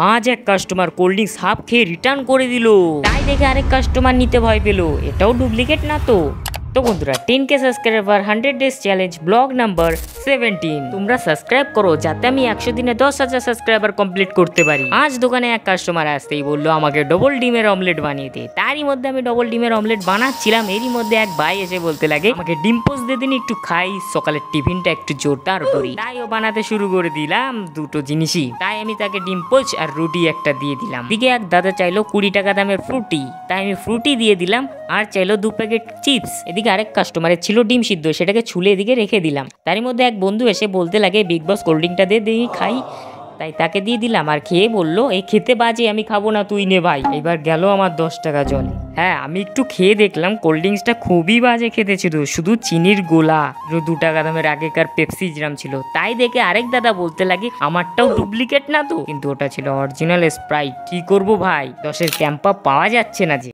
আজ এক customer cold drinks half খেয়ে রিটার্ন করে দিল। তাই দেখে আরেক কাস্টমার নিতে ভয় পেল, এটাও ডুপ্লিকেট না তো। তো বন্ধুরা 10K subscriber 100 days challenge blog number 17 তোমরা সাবস্ক্রাইব করো যাতে আমি 100 দিনে 10,000 সাবস্ক্রাইবার কমপ্লিট করতে পারি। আজ দোকানে এক কাস্টমার আসতেই বললো আমাকে ডবল ডিমের অমলেট বানিয়ে দে। তারই মধ্যে আমি ডবল ডিমের অমলেট বানাচ্ছিলাম, এরই মধ্যে এক ভাই এসে বলতে লাগে আমাকে ডিম পোস্ট দিয়ে দিন, একটু খাই, সকালের টিফিনটা একটু জোরদার করি। তাই ও বানাতে শুরু করে দিলাম দুটো জিনিসই। তাই আমি তাকে ডিম পোস্ট আর রুটি একটা দিয়ে দিলাম। দিকে এক দাদা চাইলো 20 টাকা দামের ফ্রুটি, তাই আমি ফ্রুটি দিয়ে দিলাম। আর চাইলো 2 প্যাকেট চিপস। এদিকে আরেক কাস্টমারের ছিল ডিম সিদ্ধ, সেটাকে ছুলে এদিকে রেখে দিলাম। তারই মধ্যে এক বন্ধু এসে বলতে লাগে বিগ বস কোল্ড ড্রিঙ্কটা দিয়ে খাই। তাই তাকে দিয়ে দিলাম আর খেয়ে বললো এই খেতে বাজে, আমি খাবো না, তুই নে ভাই। এবার গেল আমার 10 টাকা জল। হ্যাঁ, আমি একটু খেয়ে দেখলাম কোল্ড ড্রিঙ্কসটা খুবই বাজে খেতে ছিল, শুধু চিনির গোলা। 2 টাকা দামের আগেকার পেপসি যেরাম ছিল। তাই দেখে আরেক দাদা বলতে লাগে আমারটাও ডুপ্লিকেট না তো, কিন্তু ওটা ছিল অরিজিনাল স্প্রাইট। কি করবো ভাই, 10-এর ক্যাম্পা পাওয়া যাচ্ছে না যে।